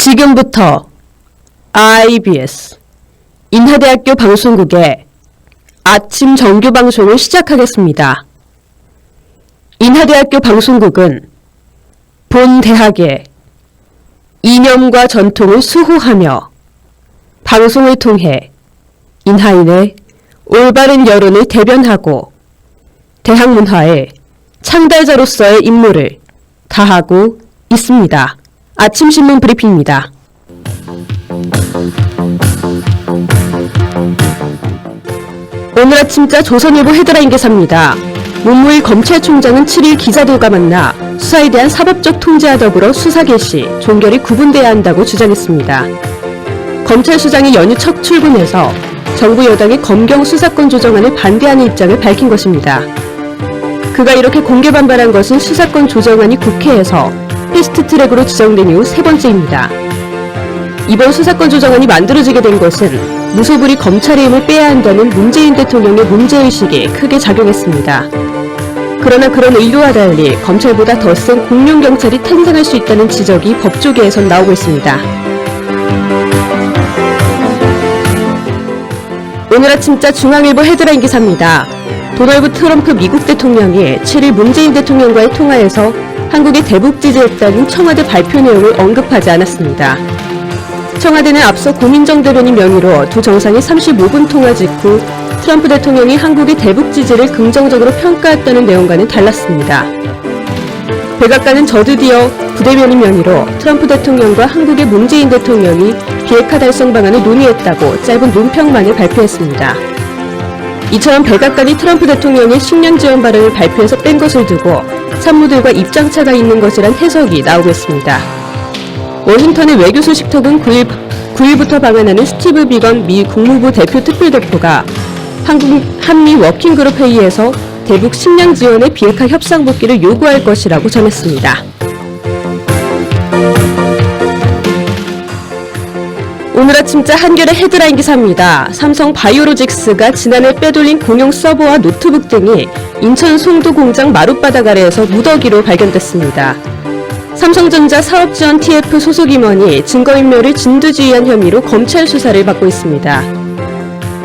지금부터 IBS 인하대학교 방송국의 아침 정규 방송을 시작하겠습니다. 인하대학교 방송국은 본 대학의 이념과 전통을 수호하며 방송을 통해 인하인의 올바른 여론을 대변하고 대학 문화의 창달자로서의 임무를 다하고 있습니다. 아침 신문 브리핑입니다. 오늘 아침자 조선일보 헤드라인 기사입니다. 문무일 검찰총장은 7일 기자들과 만나 수사에 대한 사법적 통제와 더불어 수사 개시, 종결이 구분돼야 한다고 주장했습니다. 검찰 수장이 연휴 첫 출근해서 정부 여당의 검경 수사권 조정안을 반대하는 입장을 밝힌 것입니다. 그가 이렇게 공개 반발한 것은 수사권 조정안이 국회에서 패스트트랙으로 지정된 이후 세 번째입니다. 이번 수사권 조정안이 만들어지게 된 것은 무소불위 검찰의 힘을 빼야 한다는 문재인 대통령의 문제의식이 크게 작용했습니다. 그러나 그런 의도와 달리 검찰보다 더 센 공룡경찰이 탄생할 수 있다는 지적이 법조계에선 나오고 있습니다. 오늘 아침자 중앙일보 헤드라인 기사입니다. 도널드 트럼프 미국 대통령이 7일 문재인 대통령과의 통화에서 한국에 대북 지지했다는 청와대 발표 내용을 언급하지 않았습니다. 청와대는 앞서 고민정 대변인 명의로 두 정상이 35분 통화 직후 트럼프 대통령이 한국의 대북 지지를 긍정적으로 평가했다는 내용과는 달랐습니다. 백악관은 저드디어 부대변인 명의로 트럼프 대통령과 한국의 문재인 대통령이 비핵화 달성 방안을 논의했다고 짧은 논평만을 발표했습니다. 이처럼 백악관이 트럼프 대통령의 식량 지원 발언을 발표해서 뺀 것을 두고 참모들과 입장차가 있는 것이란 해석이 나오고 있습니다. 워싱턴의 외교소식통은 9일부터 방한하는 스티브 비건 미 국무부 대표 특별대표가 한미 워킹그룹 회의에서 대북 식량 지원의 비핵화 협상 복귀를 요구할 것이라고 전했습니다. 오늘 아침자 한겨레 헤드라인 기사입니다. 삼성 바이오로직스가 지난해 빼돌린 공용 서버와 노트북 등이 인천 송도 공장 마룻바닥 아래에서 무더기로 발견됐습니다. 삼성전자 사업지원 TF 소속 임원이 증거인멸을 진두지휘한 혐의로 검찰 수사를 받고 있습니다.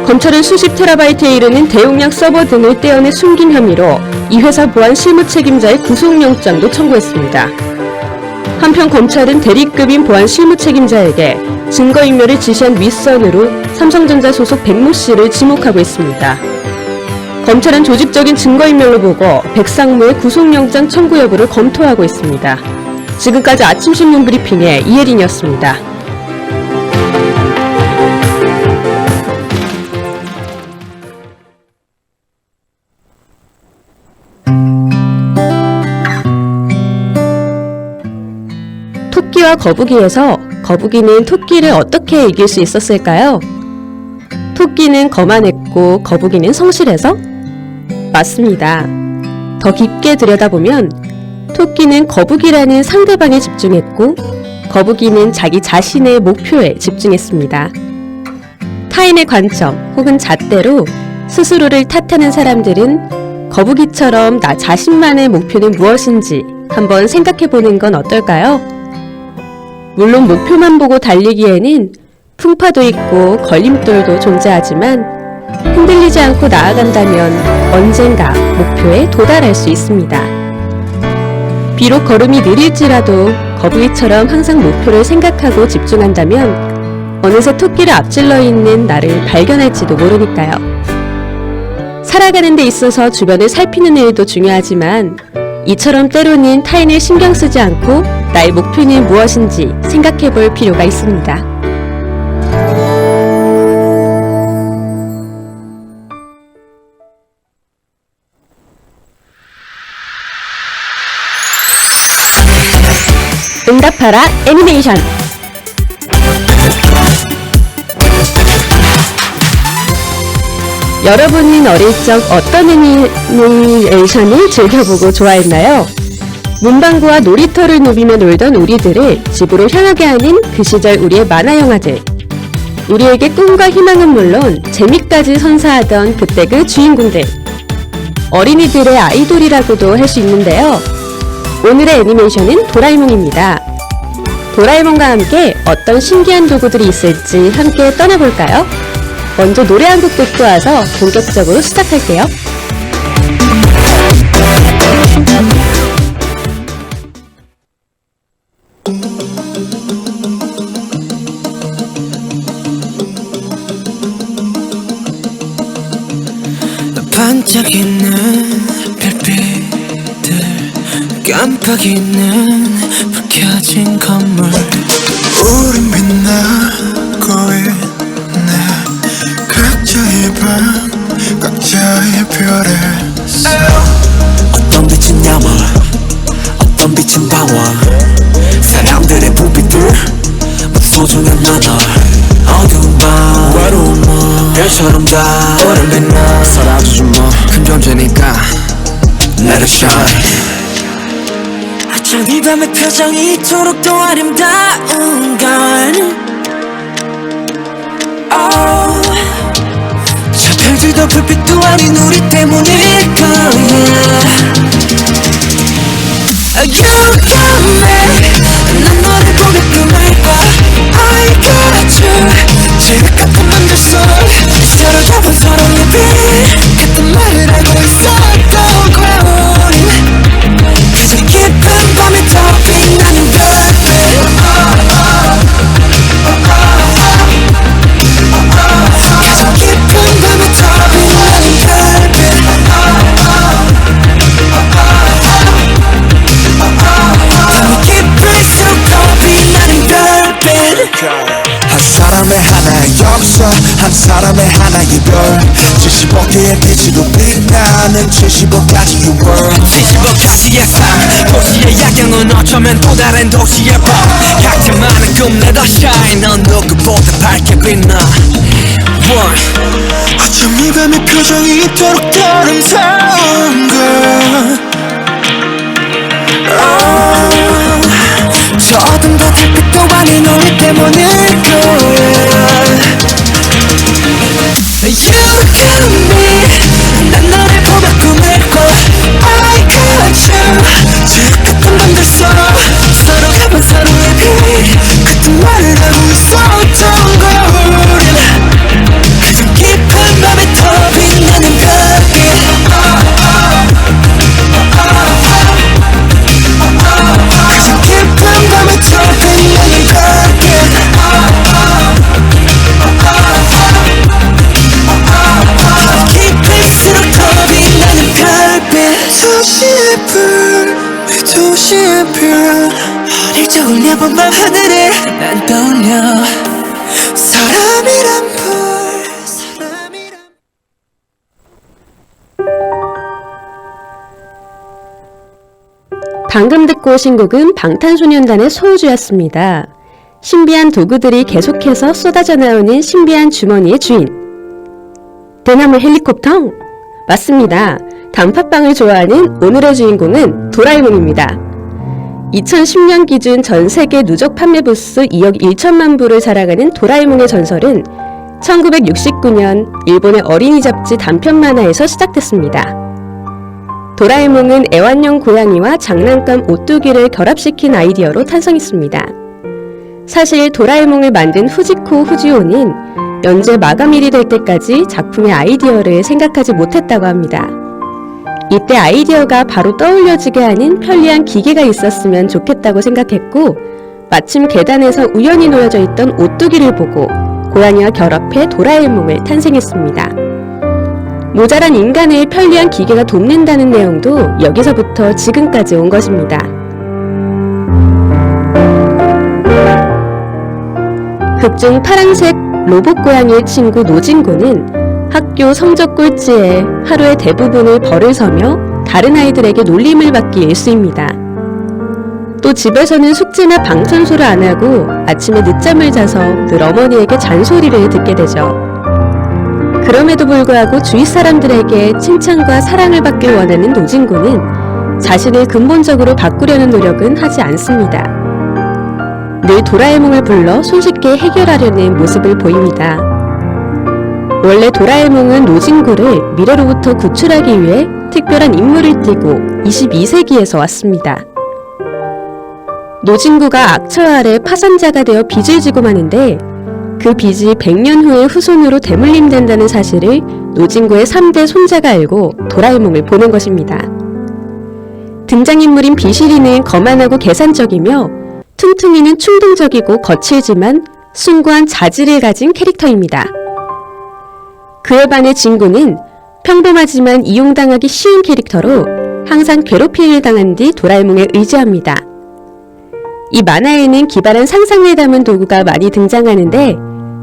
검찰은 수십 테라바이트에 이르는 대용량 서버 등을 떼어내 숨긴 혐의로 이 회사 보안 실무 책임자의 구속영장도 청구했습니다. 한편 검찰은 대리급인 보안 실무 책임자에게 증거인멸을 지시한 윗선으로 삼성전자 소속 백모 씨를 지목하고 있습니다. 검찰은 조직적인 증거인멸로 보고 백상무의 구속영장 청구 여부를 검토하고 있습니다. 지금까지 아침신문 브리핑의 이혜린이었습니다. 토끼와 거북이에서 거북이는 토끼를 어떻게 이길 수 있었을까요? 토끼는 거만했고 거북이는 성실해서? 맞습니다. 더 깊게 들여다보면 토끼는 거북이라는 상대방에 집중했고 거북이는 자기 자신의 목표에 집중했습니다. 타인의 관점 혹은 잣대로 스스로를 탓하는 사람들은 거북이처럼 나 자신만의 목표는 무엇인지 한번 생각해보는 건 어떨까요? 물론 목표만 보고 달리기에는 풍파도 있고 걸림돌도 존재하지만 흔들리지 않고 나아간다면 언젠가 목표에 도달할 수 있습니다. 비록 걸음이 느릴지라도 거북이처럼 항상 목표를 생각하고 집중한다면 어느새 토끼를 앞질러 있는 나를 발견할지도 모르니까요. 살아가는 데 있어서 주변을 살피는 일도 중요하지만 이처럼 때로는 타인을 신경 쓰지 않고 나의 목표는 무엇인지 생각해 볼 필요가 있습니다. 응답하라 애니메이션. 여러분은 어릴 적 어떤 애니메이션을 즐겨보고 좋아했나요? 문방구와 놀이터를 누비며 놀던 우리들을 집으로 향하게 하는 그 시절 우리의 만화 영화들. 우리에게 꿈과 희망은 물론 재미까지 선사하던 그때 그 주인공들. 어린이들의 아이돌이라고도 할 수 있는데요. 오늘의 애니메이션은 도라에몽입니다. 도라에몽과 함께 어떤 신기한 도구들이 있을지 함께 떠나볼까요? 먼저 노래 한 곡 듣고 와서 본격적으로 시작할게요. 반짝이는 별빛들 깜빡이는 불 켜진 건물 우린 빛나고 있네 각자의 방 각자의 별에서 어떤 빛은 야물 어떤 빛은 방황 사람들의 불빛들 모두 소중한 나널 어두운 밤 외로운 밤 별처럼 다 오늘 빛나 사라지지 뭐 큰 존재니까 Let it shine 어쩜 이 밤의 표정이 이토록 더 아름다운 건 저 별들도 불빛도 아닌 우리 때문일 거야 You got me 난 너를 보며 꿈을 꿔 I got you 지금 같은 맘들 속 서로 잡은 서로의 빛 같은 말을 알고 있었던 거야 우린 가장 깊은 밤에 더 빛나는 별빛 가장 깊은 밤에 더 빛나는 별빛 밤이 깊을수록 더 빛나는 별빛 한 사람의 하나의 역사 한 사람의 하나의 별 75개의 빛으로 빛나는 75가지의 world 75가지의 삶 도시의 야경은 어쩌면 또 다른 도시의 밤 각자 많은 꿈 let us shine 넌 누구보다 밝게 빛나 어쩜 이 밤의 표정이 이토록 아름다운 걸 저 어둠도 달빛도 아닌 우리 때문일 거야 You got me 난 너를 보며 꿈을 꿔 I got you 지옥 같은 밤들 속 서로 가본 서로의 빛 같은 말을 하고 있었던 거야 우린 가장 깊은 밤에 더 빛나는 별빛 가장 깊은 밤에 더 빛나는 별빛 깊을수록 더 빛나는 별빛 도시의 불 도시의 별 어릴 적 올려본 밤 하늘을 난 떠올려 사람이란 불 사람이란 방금 듣고 오신 곡은 방탄소년단의 소우주였습니다. 신비한 도구들이 계속해서 쏟아져 나오는 신비한 주머니의 주인. 대나무 헬리콥터? 맞습니다. 단팥빵을 좋아하는 오늘의 주인공은 도라에몽입니다. 2010년 기준 전 세계 누적 판매 부수 2억 1천만 부를 자랑하는 도라에몽의 전설은 1969년 일본의 어린이 잡지 단편 만화에서 시작됐습니다. 도라에몽은 애완용 고양이와 장난감 오뚜기를 결합시킨 아이디어로 탄생했습니다. 사실 도라에몽을 만든 후지코 후지오는 연재 마감일이 될 때까지 작품의 아이디어를 생각하지 못했다고 합니다. 이때 아이디어가 바로 떠올려지게 하는 편리한 기계가 있었으면 좋겠다고 생각했고 마침 계단에서 우연히 놓여져 있던 오뚜기를 보고 고양이와 결합해 도라에몽을 탄생했습니다. 모자란 인간을 편리한 기계가 돕는다는 내용도 여기서부터 지금까지 온 것입니다. 극중 파란색 로봇 고양이의 친구 노진구는 학교 성적 꼴찌에 하루의 대부분을 벌을 서며 다른 아이들에게 놀림을 받기 일쑤입니다. 또 집에서는 숙제나 방 청소를 안 하고 아침에 늦잠을 자서 늘 어머니에게 잔소리를 듣게 되죠. 그럼에도 불구하고 주위 사람들에게 칭찬과 사랑을 받길 원하는 노진구는 자신을 근본적으로 바꾸려는 노력은 하지 않습니다. 늘 도라에몽을 불러 손쉽게 해결하려는 모습을 보입니다. 원래 도라에몽은 노진구를 미래로부터 구출하기 위해 특별한 임무를 띠고 22세기에서 왔습니다. 노진구가 악처 아래 파산자가 되어 빚을 지고 마는데 그 빚이 100년 후에 후손으로 대물림된다는 사실을 노진구의 3대 손자가 알고 도라에몽을 보낸 것입니다. 등장인물인 비실이는 거만하고 계산적이며 퉁퉁이는 충동적이고 거칠지만 숭고한 자질을 가진 캐릭터입니다. 그에 반해 진구는 평범하지만 이용당하기 쉬운 캐릭터로 항상 괴롭힘을 당한 뒤 도라에몽에 의지합니다. 이 만화에는 기발한 상상을 담은 도구가 많이 등장하는데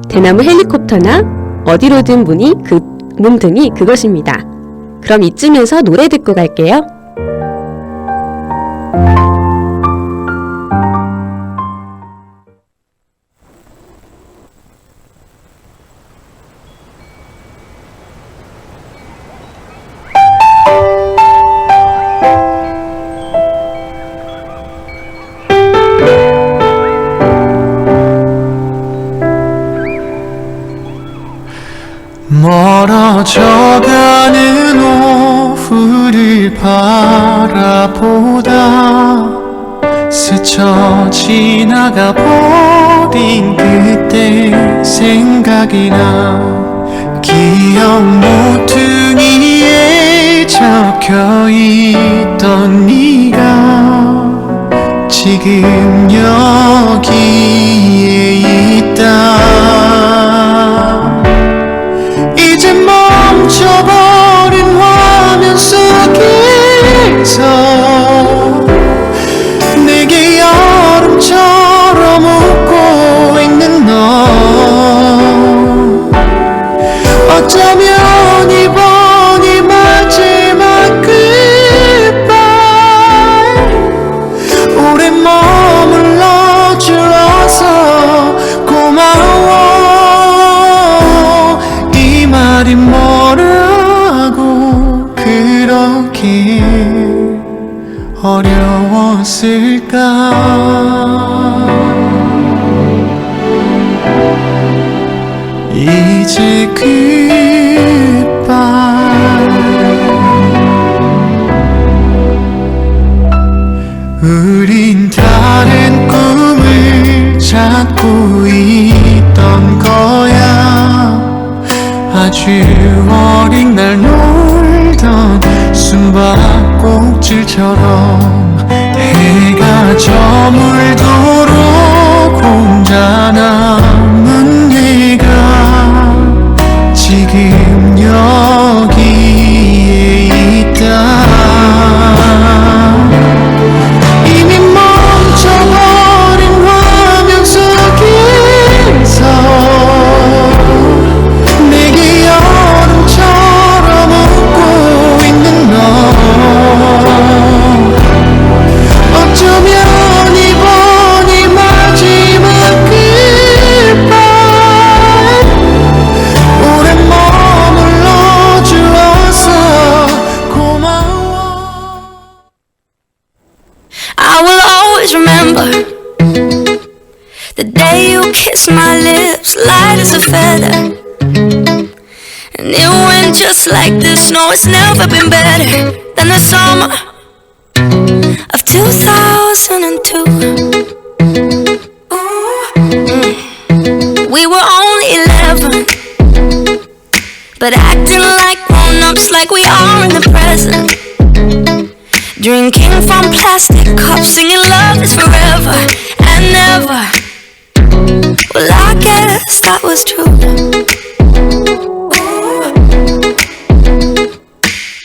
대나무 헬리콥터나 어디로든 문 등이 그것입니다. 그럼 이쯤에서 노래 듣고 갈게요. 멀어져가는 오후를 바라보다 스쳐 지나가 버린 그때 생각이 나 기억 모퉁이에 적혀있던 네가 지금 여기에 있다. 이제 멈춰버린 화면 속에서 내게 여름처럼 웃고 있는 너 어쩌면 이번이 마지막 goodbye 오래 머물러 주어서 고마워 이 말이 뭐라고 그렇게 어려웠을까 이제 우린 다른 꿈을 찾고 있던 거야 아주 어린 날 놀던 숨바꼭질처럼 해가 저물도록 혼자 남은 내가 지금 여기에 있다. 이미 멈춰버린 화면 속에서 내게 여름처럼 웃고 있는 너 어쩌면 이번이 마지막 goodbye 오래 머물러 주어서 고마워 I will always remember the day you kissed my lips, light as a feather. And it went just like this. No, it's never been better than the summer of 2002. We were only 11, but acting like grown-ups, like we are in the present. Drinking from plastic cups, singing love is forever and never. Well, I guess that was true.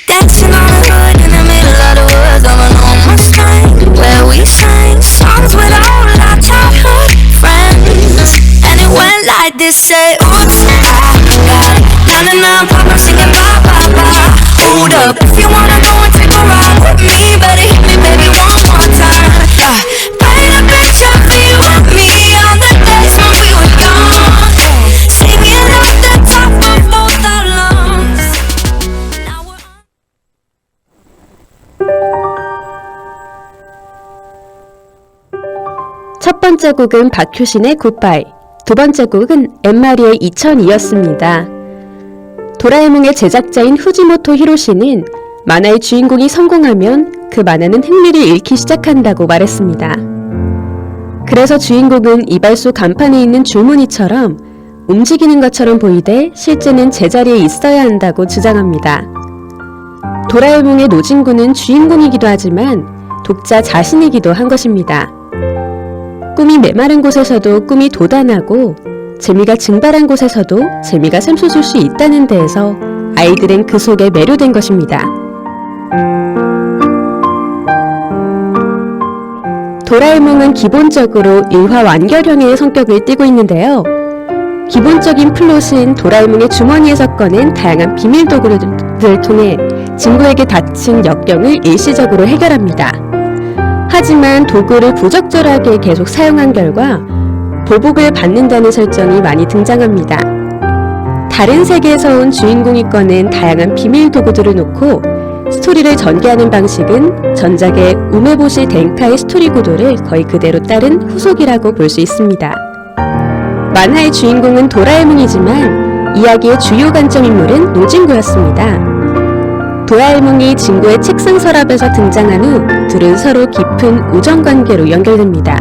Dancing on the hood in the middle of the woods of an old Mustang, where we sang songs with all our childhood friends. And it went like this, say, oops, I got it. Now and now, Papa singing bye, bye, bye. Hold up, if you wanna go and take a ride with me, better hit me, baby, one more time. Paint a picture for you and me on the days when we were young, singing at the top of both our lungs. Now we're 첫 번째 곡은 박효신의 굿바이, 두 번째 곡은 엠마리의 2002였습니다. 도라에몽의 제작자인 후지모토 히로시는 만화의 주인공이 성공하면 그 만화는 흥미를 잃기 시작한다고 말했습니다. 그래서 주인공은 이발소 간판에 있는 줄무늬처럼 움직이는 것처럼 보이되 실제는 제자리에 있어야 한다고 주장합니다. 도라에몽의 노진구는 주인공이기도 하지만 독자 자신이기도 한 것입니다. 꿈이 메마른 곳에서도 꿈이 돋아나고 재미가 증발한 곳에서도 재미가 샘솟을 수 있다는 데에서 아이들은 그 속에 매료된 것입니다. 도라에몽은 기본적으로 일화 완결형의 성격을 띠고 있는데요. 기본적인 플롯은 도라에몽의 주머니에서 꺼낸 다양한 비밀 도구들을 통해 친구에게 닥친 역경을 일시적으로 해결합니다. 하지만 도구를 부적절하게 계속 사용한 결과 보복을 받는다는 설정이 많이 등장합니다. 다른 세계에서 온 주인공이 꺼낸 다양한 비밀 도구들을 놓고 스토리를 전개하는 방식은 전작의 우메보시 덴카의 스토리 구도를 거의 그대로 따른 후속이라고 볼 수 있습니다. 만화의 주인공은 도라에몽이지만 이야기의 주요 관점 인물은 노진구였습니다. 도라에몽이 진구의 책상 서랍에서 등장한 후 둘은 서로 깊은 우정관계로 연결됩니다.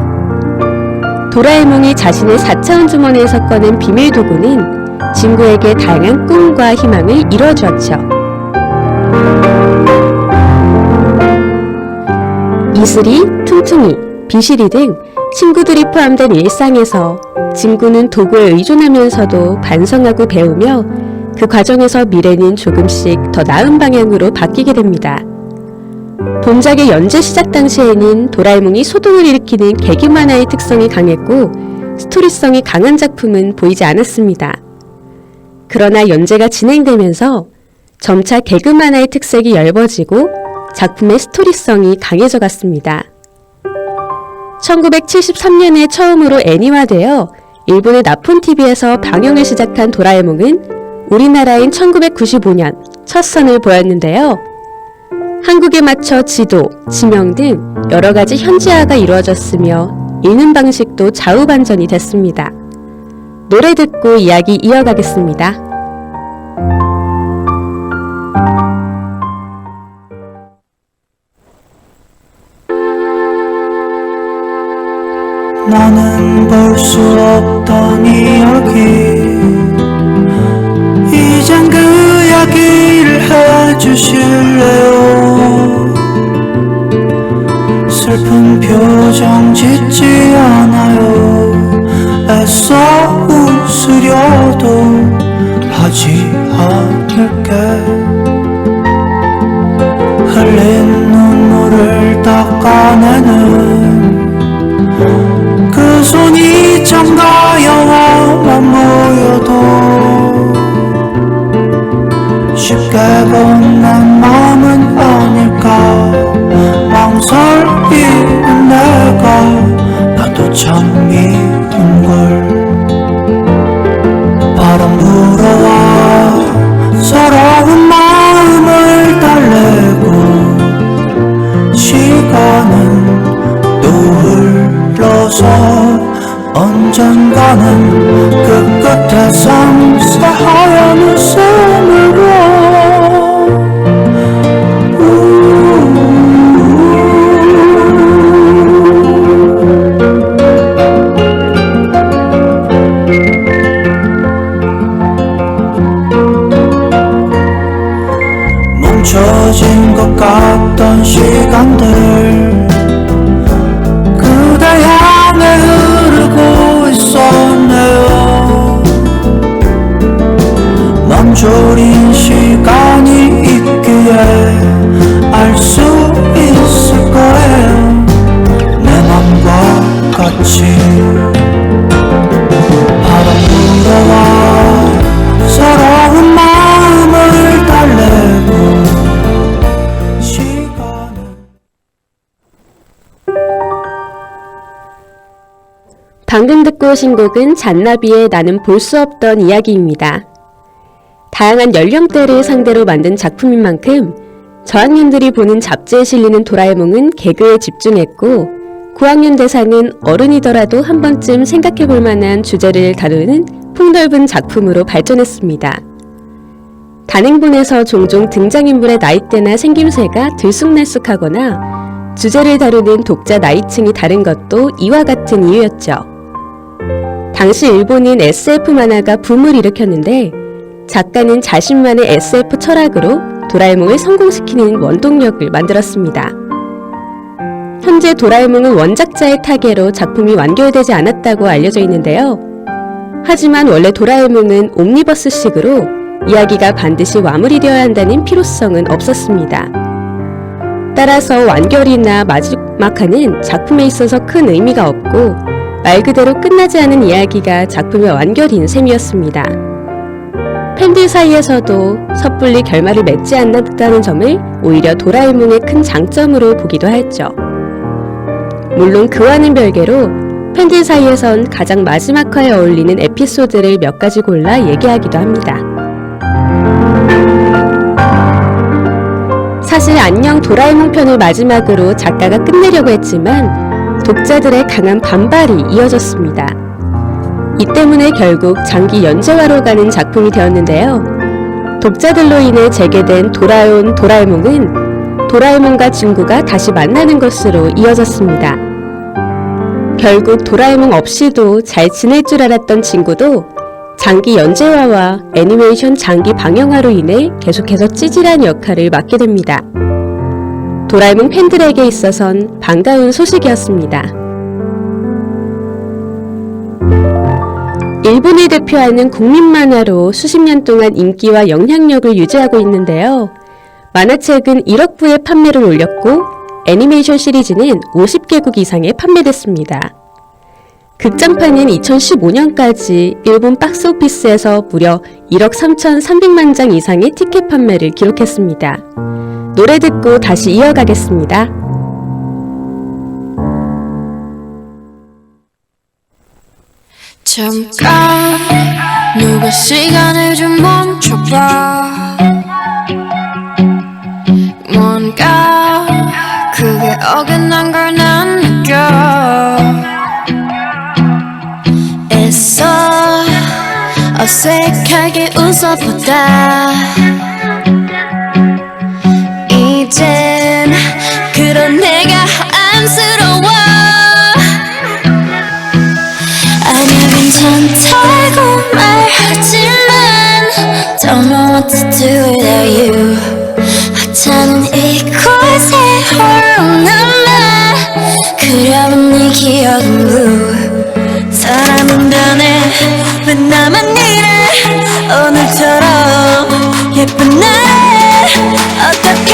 도라에몽이 자신의 4차원 주머니에서 꺼낸 비밀 도구는 진구에게 다양한 꿈과 희망을 이뤄주었죠. 이슬이, 퉁퉁이, 비실이 등 친구들이 포함된 일상에서 진구는 도구에 의존하면서도 반성하고 배우며 그 과정에서 미래는 조금씩 더 나은 방향으로 바뀌게 됩니다. 본작의 연재 시작 당시에는 도라에몽이 소동을 일으키는 개그 만화의 특성이 강했고 스토리성이 강한 작품은 보이지 않았습니다. 그러나 연재가 진행되면서 점차 개그 만화의 특색이 엷어지고 작품의 스토리성이 강해져 갔습니다. 1973년에 처음으로 애니화되어 일본의 나폰TV에서 방영을 시작한 도라에몽은 우리나라인 1995년 첫 선을 보였는데요. 한국에 맞춰 지도, 지명 등 여러가지 현지화가 이루어졌으며 읽는 방식도 좌우반전이 됐습니다. 노래 듣고 이야기 이어가겠습니다. 나는 볼 수 없던 이야기 이젠 그 이야기를 해주실래요. 슬픈 표정 짓지 않아요. 애써 웃으려도 하지 않을게. 흘린 눈물을 닦아내는 그 손이 참 가여워만 보여도 쉽게 건넨 마음은 아닐까. 망설이는 내가 나도 참 미운걸. 바람 불어와 서러운 마음을 달래고 시간은 또 흘러서 언젠가는 그 끝에 섬세하얀 웃음으로 멈춰진 것 같던 시간들 그대 향해 흐르고 있었네요. 멈춰린 시간이 있기에 알 수 있을 거예요. 내 맘과 같이 바람 불어와 서러운 마음을 달래고 시간은. 방금 듣고 오신 곡은 잔나비의 나는 볼 수 없던 이야기입니다. 다양한 연령대를 상대로 만든 작품인 만큼 저학년들이 보는 잡지에 실리는 도라에몽은 개그에 집중했고 고학년 대상은 어른이더라도 한 번쯤 생각해 볼 만한 주제를 다루는 폭넓은 작품으로 발전했습니다. 단행본에서 종종 등장인물의 나이대나 생김새가 들쑥날쑥하거나 주제를 다루는 독자 나이층이 다른 것도 이와 같은 이유였죠. 당시 일본은 SF 만화가 붐을 일으켰는데 작가는 자신만의 SF 철학으로 도라에몽을 성공시키는 원동력을 만들었습니다. 현재 도라에몽은 원작자의 타계로 작품이 완결되지 않았다고 알려져 있는데요. 하지만 원래 도라에몽은 옴니버스식으로 이야기가 반드시 마무리되어야 한다는 필요성은 없었습니다. 따라서 완결이나 마지막화는 작품에 있어서 큰 의미가 없고 말 그대로 끝나지 않은 이야기가 작품의 완결인 셈이었습니다. 팬들 사이에서도 섣불리 결말을 맺지 않았다는 점을 오히려 도라에몽의 큰 장점으로 보기도 했죠. 물론 그와는 별개로 팬들 사이에선 가장 마지막화에 어울리는 에피소드를 몇 가지 골라 얘기하기도 합니다. 사실 안녕 도라에몽 편을 마지막으로 작가가 끝내려고 했지만 독자들의 강한 반발이 이어졌습니다. 이 때문에 결국 장기 연재화로 가는 작품이 되었는데요. 독자들로 인해 재개된 돌아온 도라에몽은 도라에몽과 친구가 다시 만나는 것으로 이어졌습니다. 결국 도라에몽 없이도 잘 지낼 줄 알았던 친구도 장기 연재화와 애니메이션 장기 방영화로 인해 계속해서 찌질한 역할을 맡게 됩니다. 도라에몽 팬들에게 있어선 반가운 소식이었습니다. 일본을 대표하는 국민 만화로 수십 년 동안 인기와 영향력을 유지하고 있는데요. 만화책은 1억 부의 판매를 올렸고 애니메이션 시리즈는 50개국 이상에 판매됐습니다. 극장판은 2015년까지 일본 박스오피스에서 무려 1억 3,300만 장 이상의 티켓 판매를 기록했습니다. 노래 듣고 다시 이어가겠습니다. 잠깐 누가 시간을 좀 멈춰봐. 뭔가 그게 어긋난 걸 난 느껴. 애써 어색하게 웃어보다 이젠 그런 내가 안쓰러워. 아니야 괜찮다고 말하지만 Don't know what to do without you. 하찮은 이곳에 홀로 남아 그려본 네 기억은 blue. 사람은 변해 왜 나만 이래 오늘처럼 예쁜 날에 어떻게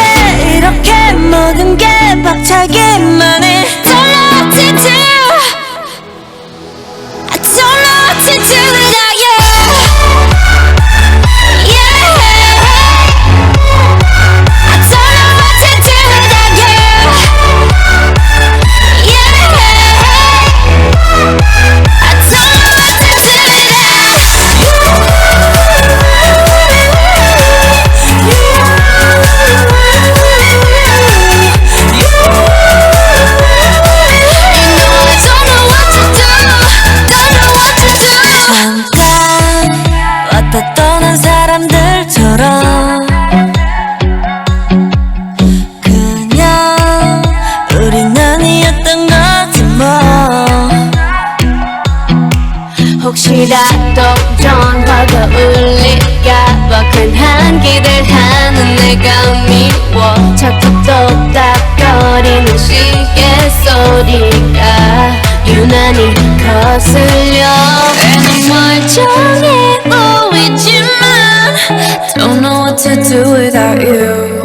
이렇게 모든 게 벅차기만 해. Don't know what to do. I don't know what to do without you. Yeah. I don't know what to do without you. Yeah. I don't know what to do without you. 잠깐 왔다 떠난 사람들처럼 그냥 우린 아니었던 거지 뭐. 혹시 다또 전화가 울릴까봐 괜한 기대하는 내가 미워. 자꾸 또닥거리는 시계 소리가 유난히 거슬려. 괜히 멀쩡해 보이지만 Don't know what to do without you.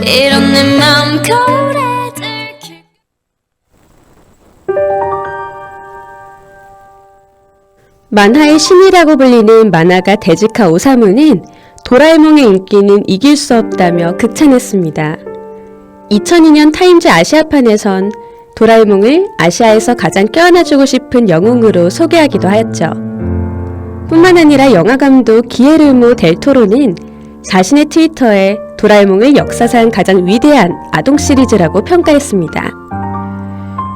이런 내 맘 거울에 들킬. 만화의 신이라고 불리는 만화가 데즈카 오사무는 도라에몽의 인기는 이길 수 없다며 극찬했습니다. 2002년 타임즈 아시아판에선 도라에몽을 아시아에서 가장 껴안아주고 싶은 영웅으로 소개하기도 하였죠. 뿐만 아니라 영화감독 기에르모 델 토로는 자신의 트위터에 도라에몽을 역사상 가장 위대한 아동 시리즈라고 평가했습니다.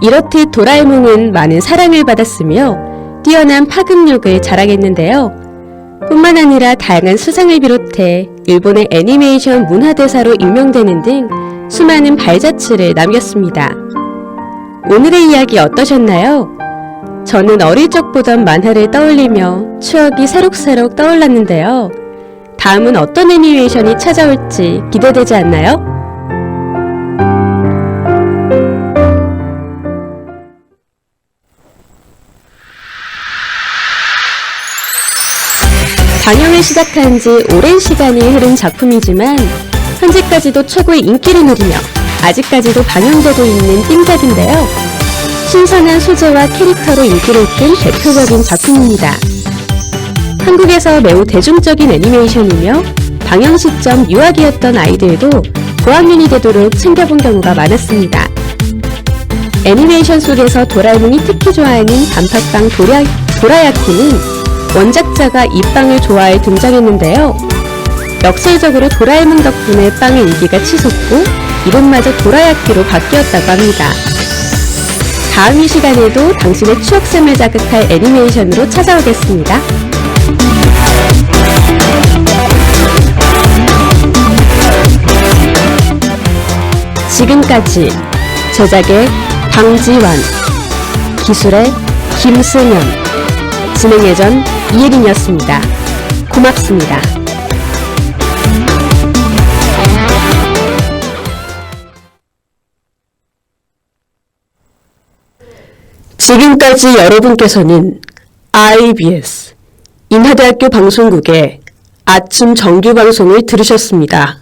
이렇듯 도라에몽은 많은 사랑을 받았으며 뛰어난 파급력을 자랑했는데요. 뿐만 아니라 다양한 수상을 비롯해 일본의 애니메이션 문화대사로 임명되는 등 수많은 발자취를 남겼습니다. 오늘의 이야기 어떠셨나요? 저는 어릴 적 보던 만화를 떠올리며 추억이 새록새록 떠올랐는데요. 다음은 어떤 애니메이션이 찾아올지 기대되지 않나요? 방영을 시작한 지 오랜 시간이 흐른 작품이지만 현재까지도 최고의 인기를 누리며 아직까지도 방영되고 있는 띵작인데요. 신선한 소재와 캐릭터로 인기를 끈 대표적인 작품입니다. 한국에서 매우 대중적인 애니메이션이며 방영 시점 유아기였던 아이들도 고학년이 되도록 챙겨본 경우가 많았습니다. 애니메이션 속에서 도라에몽이 특히 좋아하는 단팥빵 도라야키는 원작자가 이 빵을 좋아해 등장했는데요. 역설적으로 도라에몽 덕분에 빵의 인기가 치솟고 이름마저 도라야키로 바뀌었다고 합니다. 다음 이 시간에도 당신의 추억샘을 자극할 애니메이션으로 찾아오겠습니다. 지금까지 제작의 방지환, 기술의 김승현, 진행 예전 이혜린이었습니다. 고맙습니다. 지금까지 여러분께서는 IBS 인하대학교 방송국의 아침 정규방송을 들으셨습니다.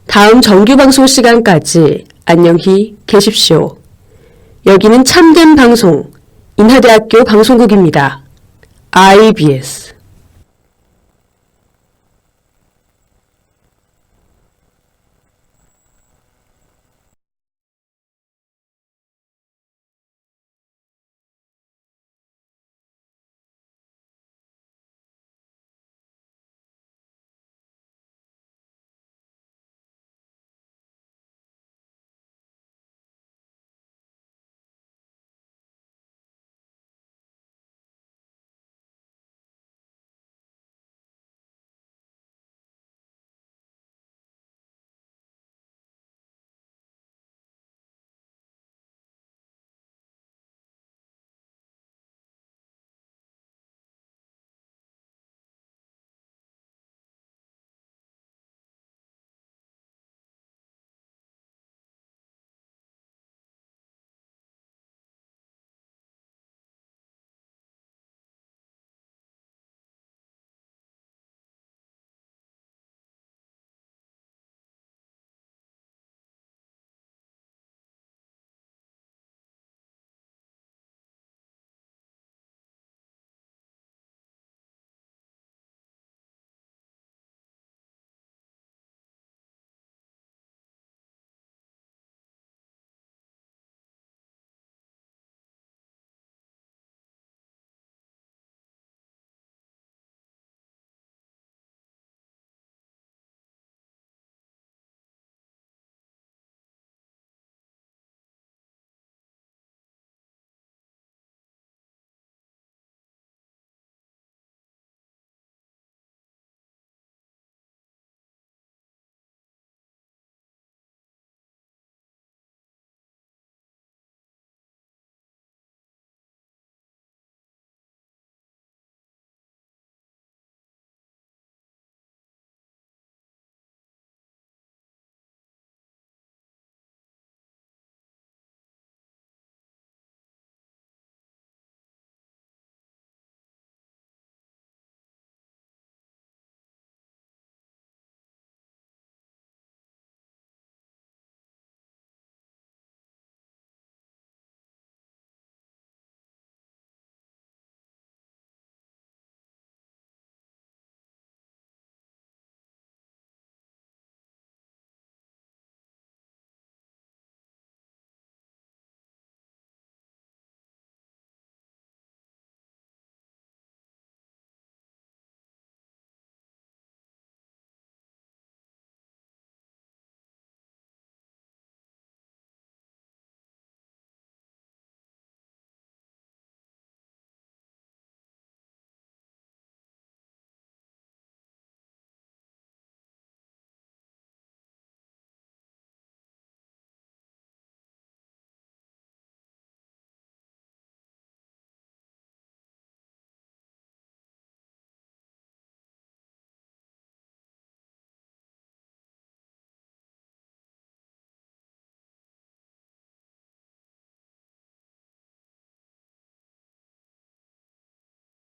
다음 정규방송 시간까지 안녕히 계십시오. 여기는 참된 방송 인하대학교 방송국입니다. IBS